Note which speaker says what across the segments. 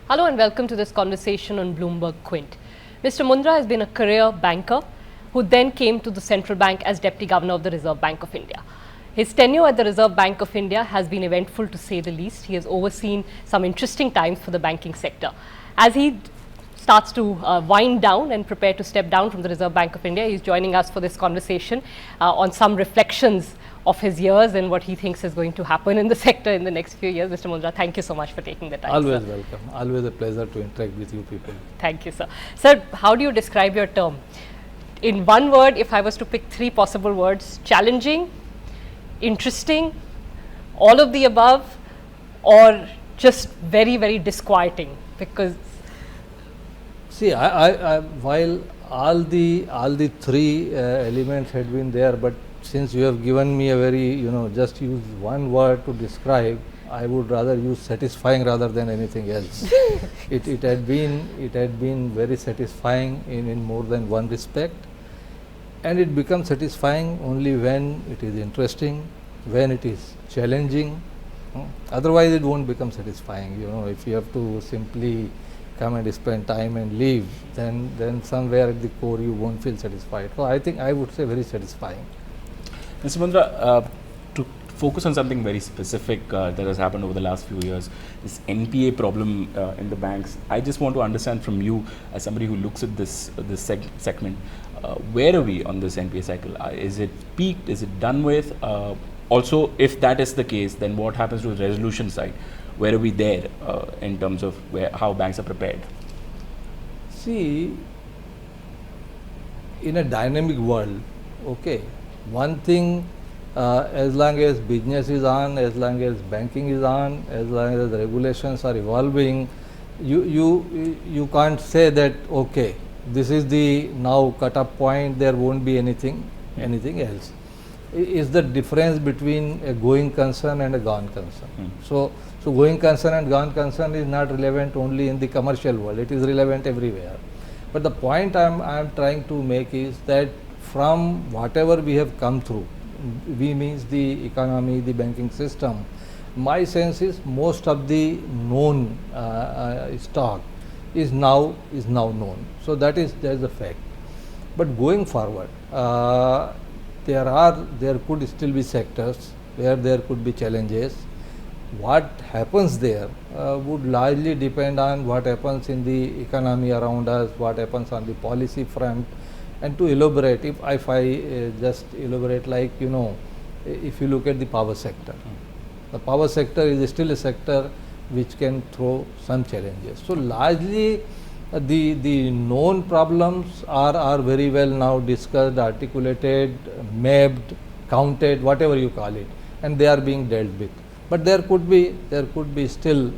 Speaker 1: Hello and welcome to this conversation on BloombergQuint. Mr. Mundra has been a career banker who then came to the central bank as Deputy Governor of the Reserve Bank of India. His tenure at the Reserve Bank of India has been eventful to say the least. He has overseen some interesting times for the banking sector. As he starts to wind down and prepare to step down from the Reserve Bank of India, he's joining us for this conversation on some reflections of his years and what he thinks is going to happen in the sector in the next few years. Mr. Mundra, thank you so much for taking the time.
Speaker 2: Always
Speaker 1: sir.
Speaker 2: welcome. Always a pleasure to interact with you people.
Speaker 1: Thank you, sir. Sir, how do you describe your term? In one word, if I was to pick three possible words: challenging, interesting, all of the above, or just very, very disquieting? Because
Speaker 2: See, while all the three elements had been there, but since you have given me a very, just use one word to describe, I would rather use satisfying rather than anything else. it had been very satisfying in more than one respect, and it becomes satisfying only when it is interesting, when it is challenging. Otherwise, it won't become satisfying. If you have to simply come and spend time and leave, then somewhere at the core you won't feel satisfied. So I think I would say very satisfying.
Speaker 3: Mr. Mundra, to focus on something very specific that has happened over the last few years, this NPA problem in the banks. I just want to understand from you, as somebody who looks at this segment, where are we on this NPA cycle? Is it peaked? Is it done with? Also, if that is the case, then what happens to the resolution side? Where are we there in terms of how banks are prepared?
Speaker 2: See, in a dynamic world, okay, one thing, as long as business is on, as long as banking is on, as long as the regulations are evolving, you can't say that, okay, this is the now cut-off point, there won't be anything else. Is the difference between a going concern and a gone concern. So going concern and gone concern is not relevant only in the commercial world, it is relevant everywhere. But the point I am trying to make is that from whatever we have come through, we means the economy, the banking system, my sense is most of the known stock is now known. So that is a fact. But going forward, there could still be sectors where there could be challenges. What happens there would largely depend on what happens in the economy around us, what happens on the policy front. And to elaborate, if I just elaborate, like, if you look at the power sector, the power sector is still a sector which can throw some challenges. So largely the known problems are very well now discussed, articulated, mapped, counted, whatever you call it, and they are being dealt with. But there could be still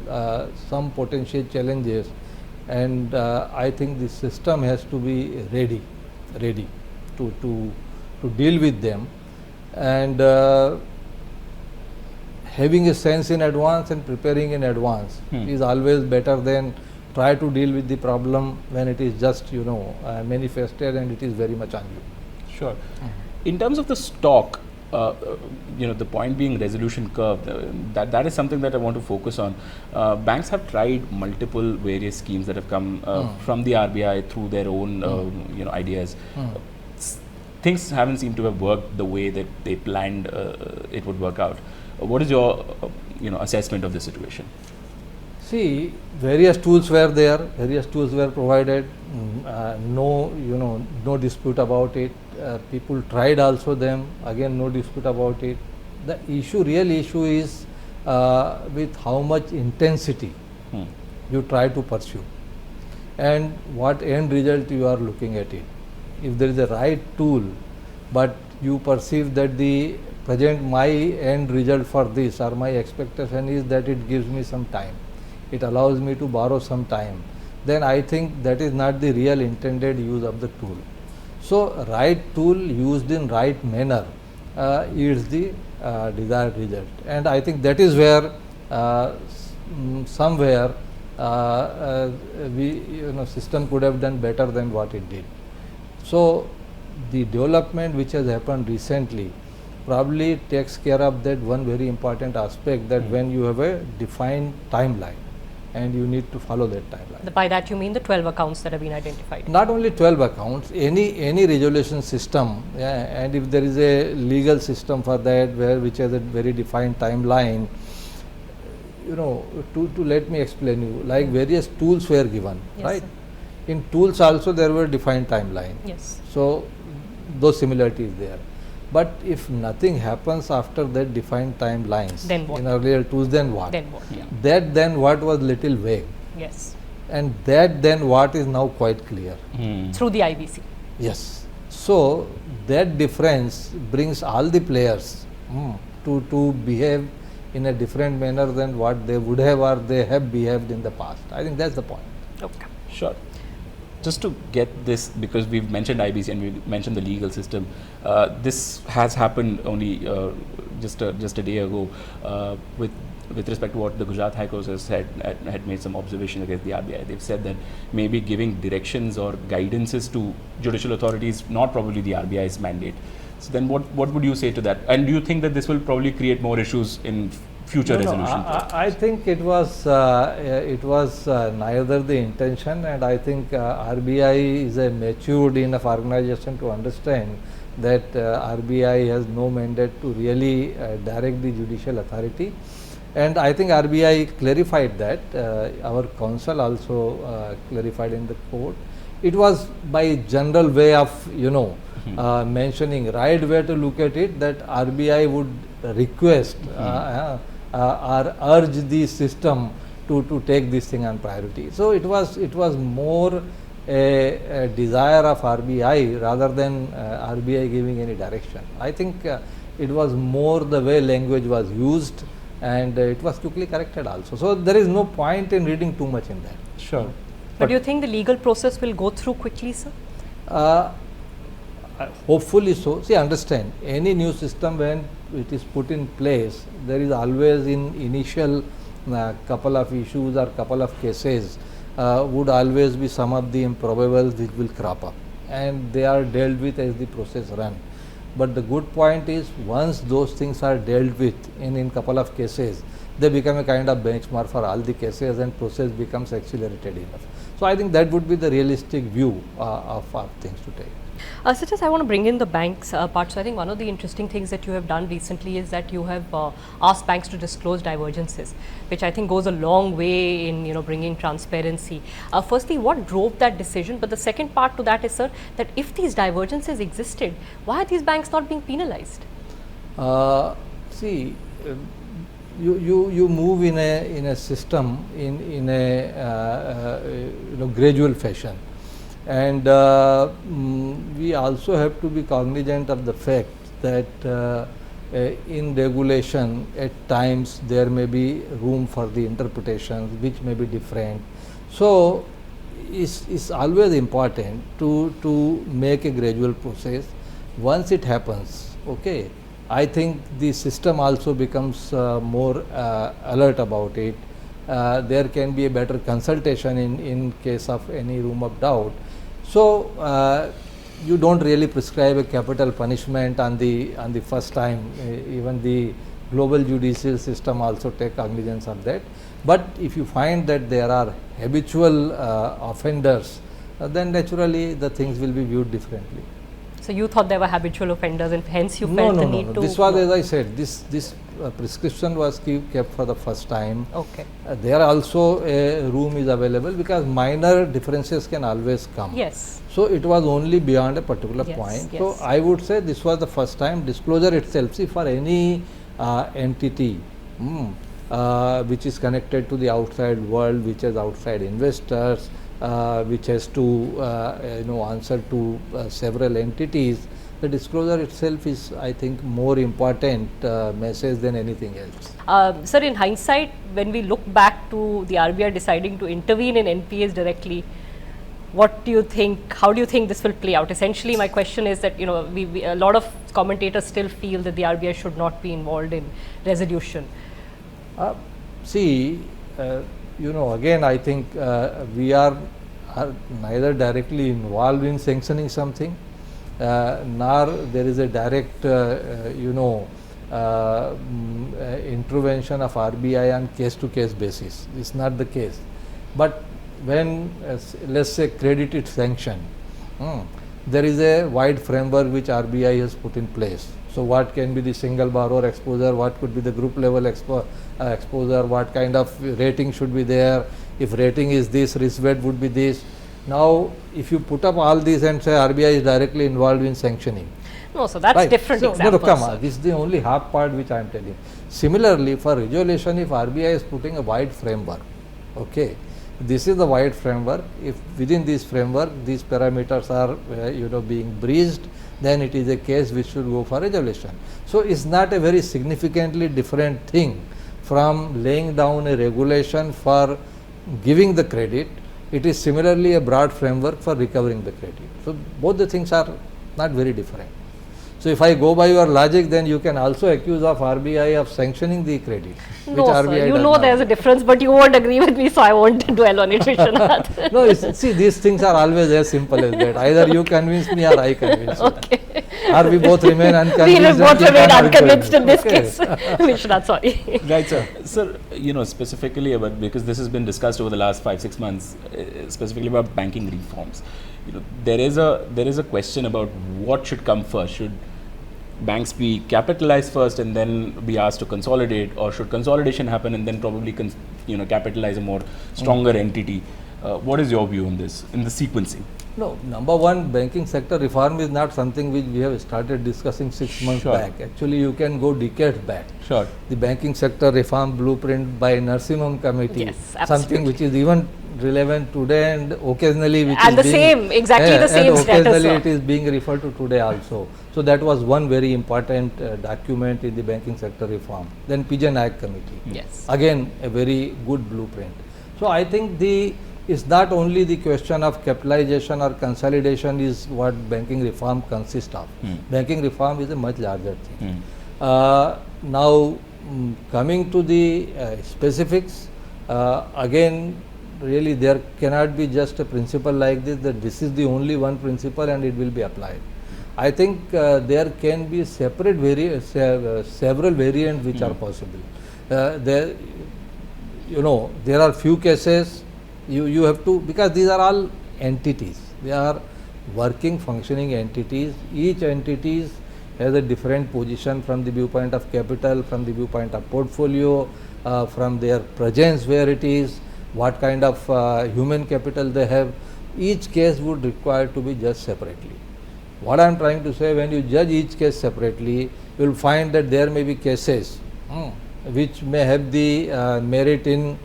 Speaker 2: some potential challenges, and I think the system has to be ready to deal with them, and having a sense in advance and preparing in advance is always better than try to deal with the problem when it is just manifested and it is very much on you.
Speaker 3: Sure. In terms of the stock, the point being resolution curve, that is something that I want to focus on. Banks have tried multiple various schemes that have come from the RBI through their own ideas. Things haven't seemed to have worked the way that they planned it would work out. What is your assessment of the situation?
Speaker 2: See, various tools were there, various tools were provided, no dispute about it. People tried also them, again no dispute about it. The real issue is with how much intensity you try to pursue and what end result you are looking at it. If there is a right tool, but you perceive that the present my end result for this or my expectation is that it gives me some time, it allows me to borrow some time, then I think that is not the real intended use of the tool. So right tool used in right manner yields the desired result, and I think that is where somewhere system could have done better than what it did. So the development which has happened recently probably takes care of that one very important aspect, that when you have a defined timeline, and you need to follow that timeline.
Speaker 1: By that you mean the 12 accounts that have been identified?
Speaker 2: Not only 12 accounts, any resolution system, yeah, and if there is a legal system for that which has a very defined timeline, you know, to let me explain you, like various tools were given,
Speaker 1: Yes,
Speaker 2: right?
Speaker 1: sir.
Speaker 2: In tools also there were defined timeline.
Speaker 1: Yes.
Speaker 2: So those similarities there. But if nothing happens after that defined timelines
Speaker 1: Then what?
Speaker 2: in earlier tools, then what?
Speaker 1: Then what? Yeah.
Speaker 2: That then what was little vague,
Speaker 1: Yes.
Speaker 2: and that then what is now quite clear.
Speaker 1: Through the IBC.
Speaker 2: Yes. So that difference brings all the players to behave in a different manner than what they would have or they have behaved in the past. I think that's the point.
Speaker 1: Okay.
Speaker 3: Sure. Just to get this, because we've mentioned IBC and we mentioned the legal system, this has happened only just a day ago with respect to what the Gujarat High Court has said, had made some observation against the RBI. They've said that maybe giving directions or guidances to judicial authorities, not probably the RBI's mandate. So then what would you say to that? And do you think that this will probably create more issues in future resolution?
Speaker 2: I think it was neither the intention, and I think RBI is a matured enough organization to understand that RBI has no mandate to really direct the judicial authority. And I think RBI clarified that. Our counsel also clarified in the court. It was by general way of, you know, mentioning, right way to look at it, that RBI would request or urge the system to take this thing on priority. So it was more a desire of RBI rather than RBI giving any direction. I think it was more the way language was used, and it was quickly corrected also. So there is no point in reading too much in that.
Speaker 3: Sure.
Speaker 1: But do you think the legal process will go through quickly, sir?
Speaker 2: Hopefully so. See, understand, any new system when it is put in place, there is always in initial couple of issues or couple of cases would always be some of the improbables which will crop up, and they are dealt with as the process run. But the good point is, once those things are dealt with in couple of cases, they become a kind of benchmark for all the cases, and process becomes accelerated enough. So I think that would be the realistic view of things to take.
Speaker 1: Such as I want to bring in the banks part. So I think one of the interesting things that you have done recently is that you have asked banks to disclose divergences, which I think goes a long way in bringing transparency. Firstly, what drove that decision? But the second part to that is, sir, that if these divergences existed, why are these banks not being penalized?
Speaker 2: See, you move in a system in a gradual fashion. And we also have to be cognizant of the fact that in regulation at times there may be room for the interpretations which may be different. So it's always important to make a gradual process. Once it happens, okay, I think the system also becomes more alert about it. There can be a better consultation in case of any room of doubt. So you don't really prescribe a capital punishment on the first time. Even the global judicial system also take cognizance of that. But if you find that there are habitual offenders, then naturally the things will be viewed differently.
Speaker 1: So you thought there were habitual offenders, and hence you felt the need to.
Speaker 2: This was, as I said, this prescription was kept for the first time.
Speaker 1: Okay.
Speaker 2: There also a room is available because minor differences can always come.
Speaker 1: Yes.
Speaker 2: So it was only beyond a particular point.
Speaker 1: Yes.
Speaker 2: So I would say this was the first time. Disclosure itself, see, for any entity which is connected to the outside world, which has outside investors, which has to answer to several entities, the disclosure itself is, I think, more important message than anything else.
Speaker 1: Sir, in hindsight, when we look back to the RBI deciding to intervene in NPAs directly, what do you think? How do you think this will play out? Essentially, my question is that we a lot of commentators still feel that the RBI should not be involved in resolution.
Speaker 2: See, again, I think we are neither directly involved in sanctioning something, nor there is a direct, intervention of RBI on case-to-case basis. It's not the case. But when, let's say, credit is sanctioned, there is a wide framework which RBI has put in place. So what can be the single borrower exposure, what could be the group level exposure, what kind of rating should be there, if rating is this, risk weight would be this. Now, if you put up all these and say RBI is directly involved in sanctioning.
Speaker 1: No, so that's
Speaker 2: right.
Speaker 1: different
Speaker 2: So,
Speaker 1: example.
Speaker 2: no, come on, this is the only half part which I am telling. Similarly, for resolution, if RBI is putting a wide framework, okay, this is the wide framework. If within this framework these parameters are being breached, then it is a case which should go for resolution. So it's not a very significantly different thing from laying down a regulation for giving the credit. It is similarly a broad framework for recovering the credit. So both the things are not very different. So if I go by your logic, then you can also accuse of RBI of sanctioning the credit.
Speaker 1: No,
Speaker 2: which
Speaker 1: sir,
Speaker 2: RBI
Speaker 1: you
Speaker 2: does
Speaker 1: know
Speaker 2: not.
Speaker 1: there's a difference, but you won't agree with me, so I won't dwell on it, Vishwanath.
Speaker 2: No, see, these things are always as simple as that. Either you convince me or I convince you.
Speaker 1: Okay.
Speaker 2: Or we both remain unconvinced.
Speaker 1: We will
Speaker 2: and
Speaker 1: both
Speaker 2: keep
Speaker 1: remain
Speaker 2: on arguing.
Speaker 1: unconvinced in this
Speaker 2: Okay.
Speaker 1: case. Vishwanath, sorry.
Speaker 3: Right, sir. Sir, specifically about, because this has been discussed over the last 5-6 months, specifically about banking reforms. There is a question about what should come first. Should banks be capitalized first and then be asked to consolidate, or should consolidation happen and then probably capitalize a more stronger entity? What is your view on this in the sequencing?
Speaker 2: No, number one, banking sector reform is not something which we have started discussing 6 months
Speaker 3: Sure.
Speaker 2: back. Actually, you can go decades back.
Speaker 3: Sure.
Speaker 2: The banking sector reform blueprint by Narsimham committee,
Speaker 1: Yes,
Speaker 2: something
Speaker 1: absolutely.
Speaker 2: which is even relevant today and occasionally which
Speaker 1: And
Speaker 2: is
Speaker 1: the
Speaker 2: being,
Speaker 1: same, exactly the same
Speaker 2: and
Speaker 1: status,
Speaker 2: occasionally
Speaker 1: sir.
Speaker 2: it is being referred to today also. So that was one very important document in the banking sector reform. Then PJ Naik committee.
Speaker 1: Yes.
Speaker 2: Again, a very good blueprint. So I think it's not only the question of capitalization or consolidation is what banking reform consists of. Banking reform is a much larger thing. Now, coming to the specifics, again, really there cannot be just a principle like this, that this is the only one principle and it will be applied. I think there can be separate several variants which are possible. There are few cases you have to, because these are all entities. They are working, functioning entities. Each entity has a different position from the viewpoint of capital, from the viewpoint of portfolio, from their presence where it is, what kind of human capital they have. Each case would require to be judged separately. What I am trying to say, when you judge each case separately, you will find that there may be cases which may have the merit in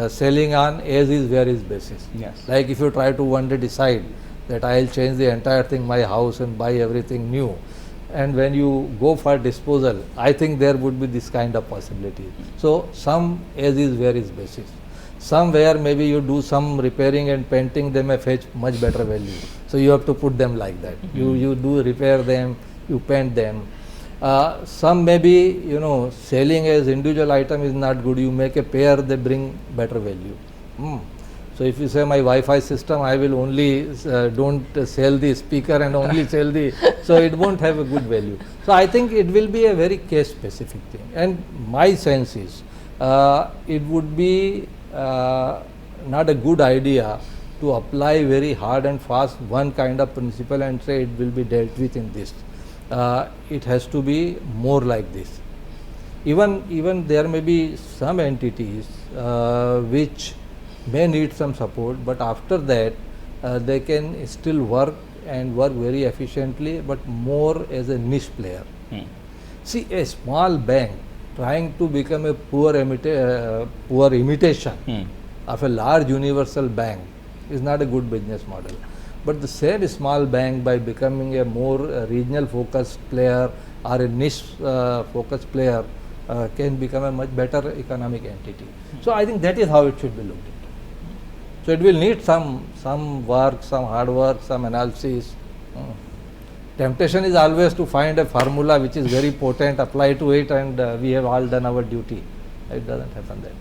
Speaker 2: selling on as is where is basis.
Speaker 3: Yes.
Speaker 2: Like if you try to one day decide that I will change the entire thing, my house, and buy everything new, and when you go for disposal, I think there would be this kind of possibility. So some as is where is basis. Somewhere maybe you do some repairing and painting, they may fetch much better value. So you have to put them like that. You do repair them, you paint them. Some maybe selling as individual item is not good. You make a pair, they bring better value. So if you say my Wi-Fi system, I will only don't sell the speaker and only sell the, so it won't have a good value. So I think it will be a very case specific thing. And my sense is it would be not a good idea to apply very hard and fast one kind of principle and say it will be dealt with in this. It has to be more like this. Even there may be some entities which may need some support, but after that they can still work and work very efficiently, but more as a niche player. See, a small bank trying to become a poor imitation of a large universal bank is not a good business model. But the same small bank, by becoming a more regional focused player or a niche focused player, can become a much better economic entity. So I think that is how it should be looked into. So it will need some work, some hard work, some analysis. Temptation is always to find a formula which is very potent, apply to it, and we have all done our duty. It doesn't happen that way.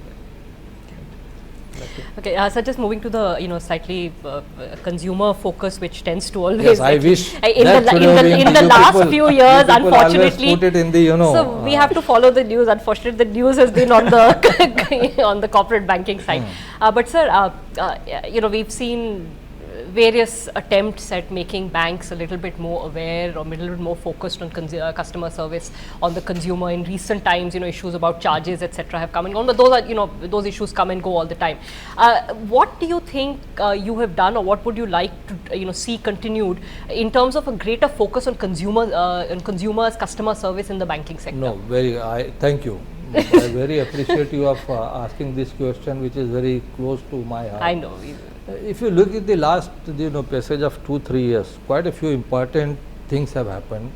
Speaker 1: Okay, so just moving to the slightly consumer focus, which tends to always.
Speaker 2: Yes, I wish
Speaker 1: in
Speaker 2: that should have been
Speaker 1: in the
Speaker 2: you
Speaker 1: last
Speaker 2: people-
Speaker 1: few
Speaker 2: you
Speaker 1: years,
Speaker 2: people always
Speaker 1: unfortunately.
Speaker 2: put it in the
Speaker 1: So we have to follow the news. Unfortunately, the news has been on the on the corporate banking side. But sir, we've seen various attempts at making banks a little bit more aware or a little bit more focused on customer service on the consumer. In recent times, issues about charges, etc., have come and gone. But those are, those issues come and go all the time. What do you think you have done, or what would you like to, see continued in terms of a greater focus on consumers, customer service in the banking sector?
Speaker 2: No, thank you. I very appreciate you of asking this question, which is very close to my heart.
Speaker 1: I know.
Speaker 2: If you look at the last passage of 2-3 years, quite a few important things have happened,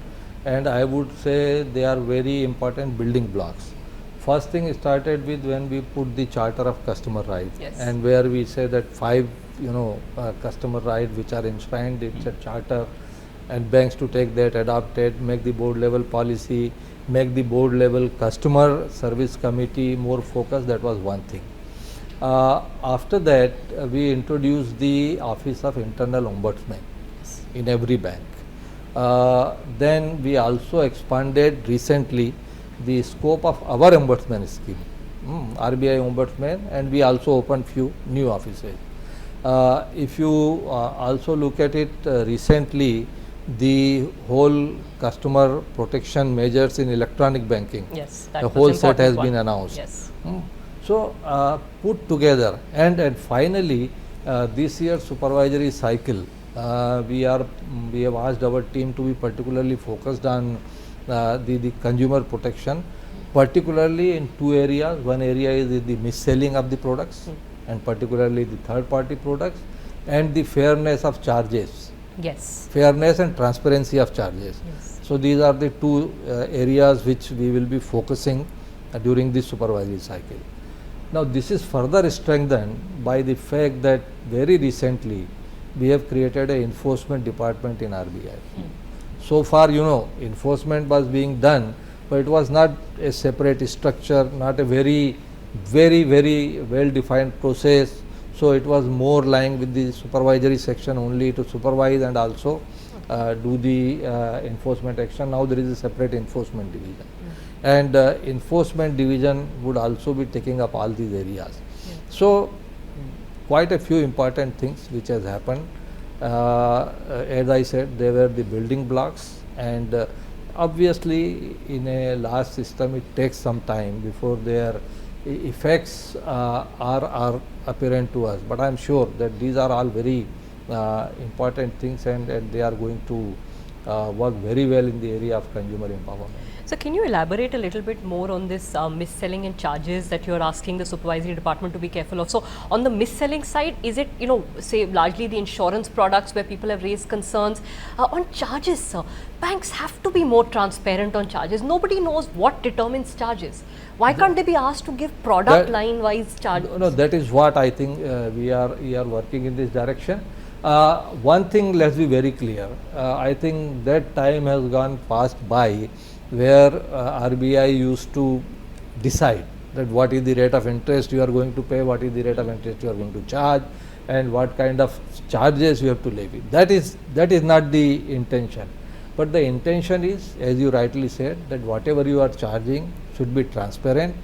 Speaker 2: and I would say they are very important building blocks. First thing started with when we put the Charter of Customer Right,
Speaker 1: Yes.
Speaker 2: and where we say that 5 customer rights which are enshrined, it's a charter, and banks to take that, adopt it, make the board level policy, make the board level customer service committee more focused. That was one thing. After that, we introduced the Office of Internal Ombudsman in every bank. Then we also expanded recently the scope of our ombudsman scheme, RBI Ombudsman, and we also opened few new offices. If you also look at it recently, the whole customer protection measures in electronic banking,
Speaker 1: Yes,
Speaker 2: the whole set has been announced.
Speaker 1: Yes.
Speaker 2: So, put together, and finally this year's supervisory cycle, we have asked our team to be particularly focused on the consumer protection, particularly in 2 areas. One area is the mis-selling of the products, and particularly the third party products, and the fairness of charges.
Speaker 1: Yes.
Speaker 2: Fairness and transparency of charges.
Speaker 1: Yes.
Speaker 2: So, these are the 2 areas which we will be focusing during this supervisory cycle. Now, this is further strengthened by the fact that very recently we have created an enforcement department in RBI. So far, enforcement was being done, but it was not a separate structure, not a very well defined process. So, it was more lying with the supervisory section only to supervise and also do the enforcement action. Now, there is a separate enforcement division. And enforcement division would also be taking up all these areas. So, quite a few important things which has happened. As I said, they were the building blocks, and obviously in a large system it takes some time before their effects are apparent to us. But I am sure that these are all very important things, and they are going to work very well in the area of consumer empowerment.
Speaker 1: So can you elaborate a little bit more on this mis-selling and charges that you are asking the supervisory department to be careful of? So on the mis-selling side, is it, say largely the insurance products where people have raised concerns? On charges, sir, banks have to be more transparent on charges. Nobody knows what determines charges. Why can't they be asked to give product line wise charges?
Speaker 2: No, that is what I think we are working in this direction. One thing, let's be very clear. I think that time has gone past by, where RBI used to decide that what is the rate of interest you are going to pay, what is the rate of interest you are going to charge, and what kind of charges you have to levy. That is not the intention. But the intention is, as you rightly said, that whatever you are charging should be transparent,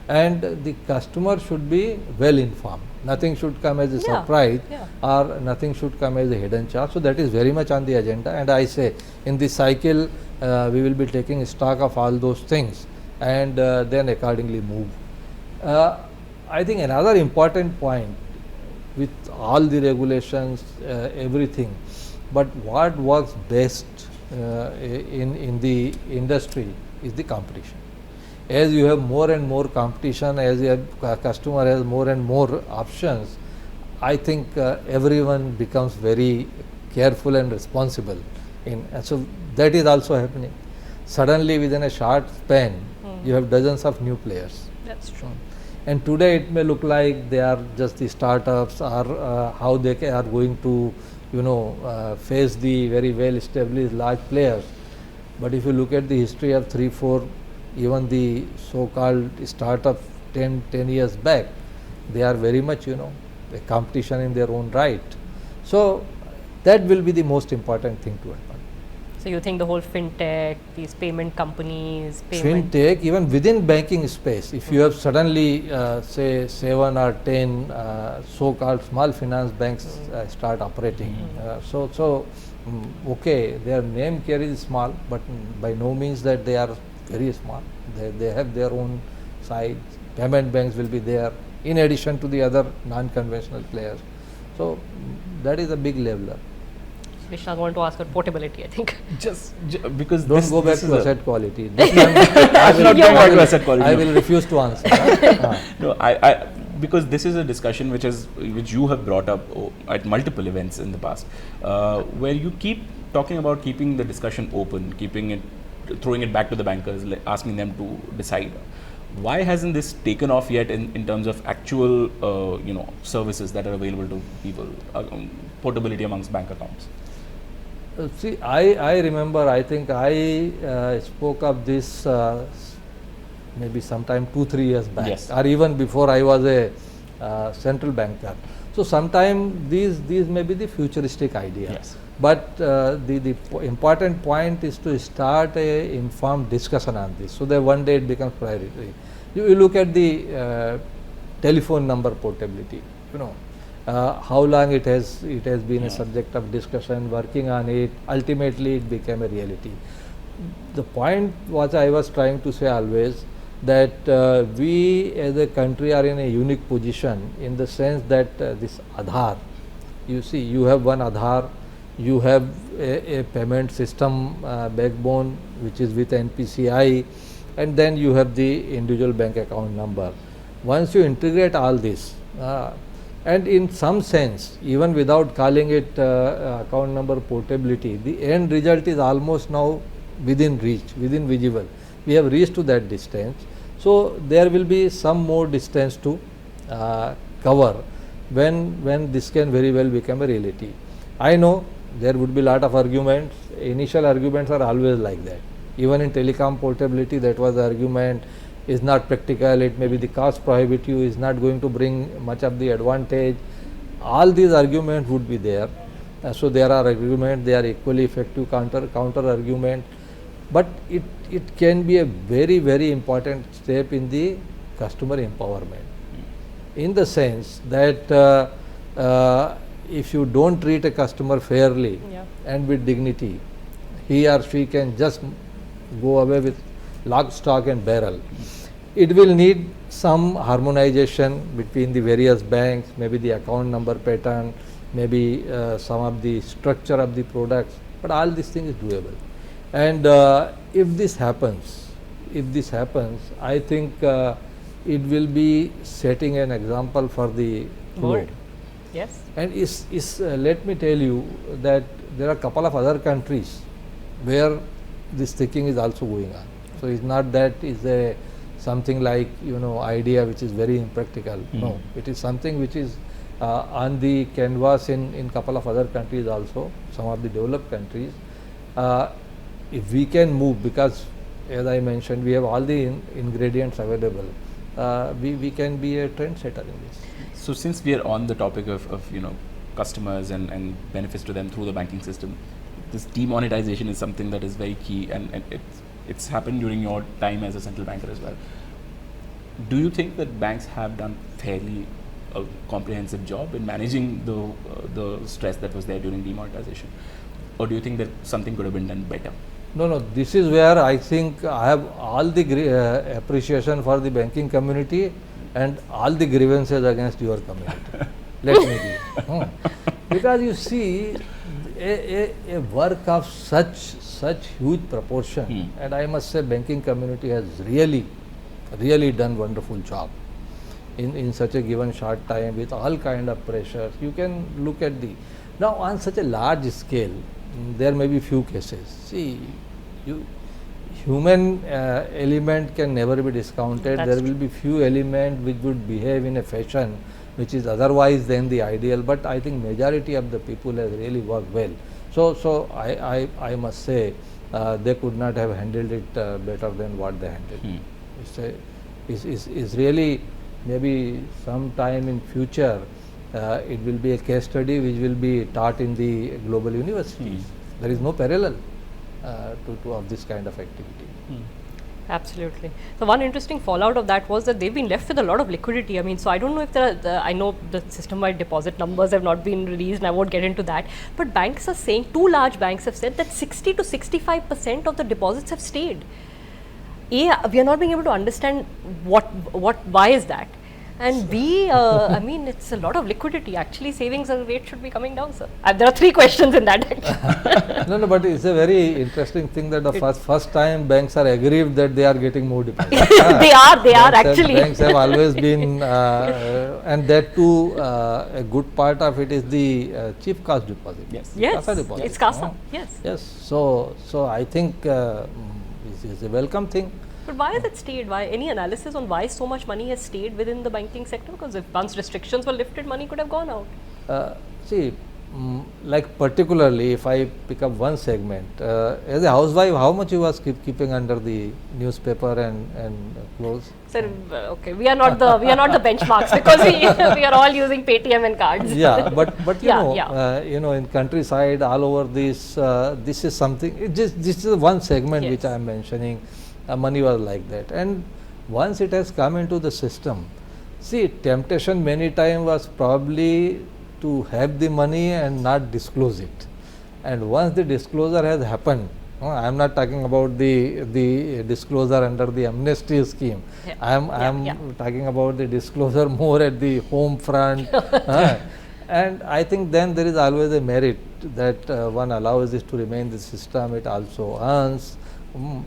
Speaker 2: and the customer should be well informed. Nothing should come as a surprise, or nothing should come as a hidden charge. So that is very much on the agenda, and I say in this cycle we will be taking stock of all those things, and then accordingly move. I think another important point with all the regulations, everything, but what works best in the industry is the competition. As you have more and more competition, as your customer has more and more options, I think everyone becomes very careful and responsible. And so that is also happening. Suddenly, within a short span, you have dozens of new players.
Speaker 1: That's true.
Speaker 2: And today it may look like they are just the startups, or how they are going to, face the very well established large players. But if you look at the history of 3-4, even the so-called startup 10 years back, They are very much, a competition in their own right. So that will be the most important thing to happen.
Speaker 1: So you think the whole fintech, these payment companies,
Speaker 2: Fintech, even within banking space, if you have suddenly say 7 or 10 so-called small finance banks start operating, okay, their name carries small, but by no means that they are very small. They have their own size. Payment banks will be there in addition to the other non-conventional players. So that is a big leveler.
Speaker 1: Vishwanath, I want to ask about portability, I think.
Speaker 3: Just because
Speaker 2: don't go back to asset quality.
Speaker 3: I
Speaker 2: will refuse to answer.
Speaker 3: No, because this is a discussion which you have brought up at multiple events in the past, where you keep talking about keeping the discussion open, throwing it back to the bankers, asking them to decide. Why hasn't this taken off yet in terms of actual services that are available to people, portability amongst bank accounts?
Speaker 2: See, I remember, I think I spoke of this maybe sometime 2-3 years back,
Speaker 3: yes,
Speaker 2: or even before I was a central banker. So sometime these may be the futuristic idea.
Speaker 3: Yes.
Speaker 2: But the important point is to start a informed discussion on this, so that one day it becomes priority. You look at the telephone number portability, how long it has been a subject of discussion, working on it, ultimately it became a reality. The point was, I was trying to say always, that we as a country are in a unique position in the sense that this Aadhaar, you see, you have one Aadhaar, you have a payment system backbone which is with NPCI, and then you have the individual bank account number. Once you integrate all this, and in some sense, even without calling it account number portability, the end result is almost now within reach, within visible. We have reached to that distance. So there will be some more distance to cover when this can very well become a reality. I know there would be a lot of arguments. Initial arguments are always like that. Even in telecom portability, that was the argument. Is not practical, it may be the cost prohibitive, is not going to bring much of the advantage. All these arguments would be there. So there are arguments, they are equally effective counter argument, but it can be a very, very important step in the customer empowerment, in the sense that if you don't treat a customer fairly and with dignity, he or she can just go away with lock, stock and barrel. It will need some harmonization between the various banks, maybe the account number pattern, maybe some of the structure of the products, but all these things is doable. And if this happens, I think it will be setting an example for the globe.
Speaker 1: Yes.
Speaker 2: And let me tell you that there are a couple of other countries where this thinking is also going on. So it's not that is a something like idea which is very impractical. No, it is something which is on the canvas in couple of other countries also, some of the developed countries. If we can move, because as I mentioned, we have all the ingredients available, we can be a trendsetter in this.
Speaker 3: So since we are on the topic of customers and benefits to them through the banking system, this demonetization is something that is very key, and it's happened during your time as a central banker as well. Do you think that banks have done fairly a comprehensive job in managing the stress that was there during demonetization, or do you think that something could have been done better?
Speaker 2: No, this is where I think I have all the appreciation for the banking community and all the grievances against your community. Let me be. Because you see, a work of such huge proportion, and I must say banking community has really done wonderful job in such a given short time with all kind of pressures. You can look at now on such a large scale, there may be few cases. See, human element can never be discounted. There will be few elements which would behave in a fashion which is otherwise than the ideal, but I think majority of the people has really worked well. So I must say they could not have handled it better than what they handled. It's really maybe sometime in future it will be a case study which will be taught in the global universities. There is no parallel to of this kind of activity.
Speaker 1: Absolutely. So one interesting fallout of that was that they've been left with a lot of liquidity. I mean, so I don't know if I know the system-wide deposit numbers have not been released, and I won't get into that. But banks are saying, 2 large banks have said that 60 to 65% of the deposits have stayed. We are not being able to understand why is that. And B, I mean, it's a lot of liquidity. Actually, savings rate should be coming down, sir. There are 3 questions in that.
Speaker 2: No, but it's a very interesting thing that the first time banks are aggrieved that they are getting more deposits.
Speaker 1: They are actually.
Speaker 2: Banks have always been, and that too, a good part of it is the cheap cost deposit.
Speaker 1: Yes,
Speaker 2: CASA deposit.
Speaker 1: it's CASA. Yes.
Speaker 2: Yes. So I think this is a welcome thing.
Speaker 1: But why has it stayed? Why? Any analysis on why so much money has stayed within the banking sector? Because if once restrictions were lifted, money could have gone out.
Speaker 2: See, like particularly if I pick up one segment, as a housewife, how much you was keeping under the newspaper and clothes?
Speaker 1: Sir, okay, we are not the benchmarks because we are all using Paytm and cards.
Speaker 2: Yeah, but you know, in countryside, all over this, this is something. This is one segment which I am mentioning. Money was like that, and once it has come into the system, see, temptation many times was probably to have the money and not disclose it, and once the disclosure has happened, I am not talking about the disclosure under the amnesty scheme. I am talking about the disclosure more at the home front, and I think then there is always a merit that one allows this to remain in the system. It also earns.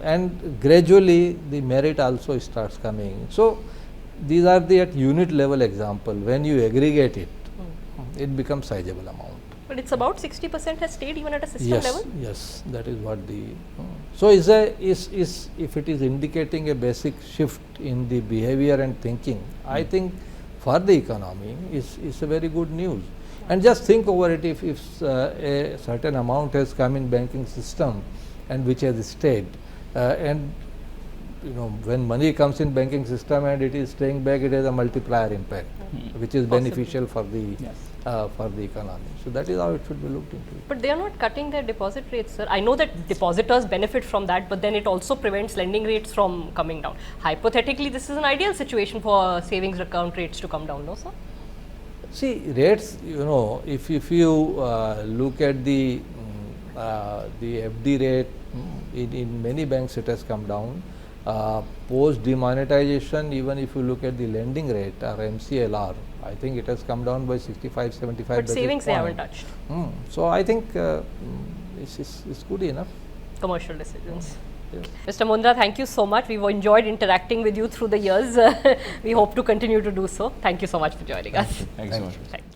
Speaker 2: And gradually the merit also starts coming. So these are the at unit level example. When you aggregate it, it becomes sizable amount.
Speaker 1: But it's about 60% has stayed even at a system level.
Speaker 2: Yes, that is what the. So is if it is indicating a basic shift in the behavior and thinking, I think for the economy is a very good news. And just think over it, if a certain amount has come in banking system and which has stayed, and you know, when money comes in banking system and it is staying back, it has a multiplier impact, which is beneficial for the economy. So that is how it should be looked into.
Speaker 1: But they are not cutting their deposit rates, sir. I know that depositors benefit from that, but then it also prevents lending rates from coming down. Hypothetically, this is an ideal situation for savings account rates to come down, no, sir?
Speaker 2: See, rates, you know, if you look at the FD rate, in many banks it has come down. Post demonetization, even if you look at the lending rate or MCLR, I think it has come down by 65, 75
Speaker 1: But
Speaker 2: basis
Speaker 1: savings they haven't
Speaker 2: points.
Speaker 1: touched.
Speaker 2: So I think it's good enough.
Speaker 1: Commercial decisions.
Speaker 2: Yes.
Speaker 1: Mr. Mundra, thank you so much. We've enjoyed interacting with you through the years. We hope to continue to do so. Thank you so much for joining us.
Speaker 3: Thanks so much.
Speaker 1: Thanks.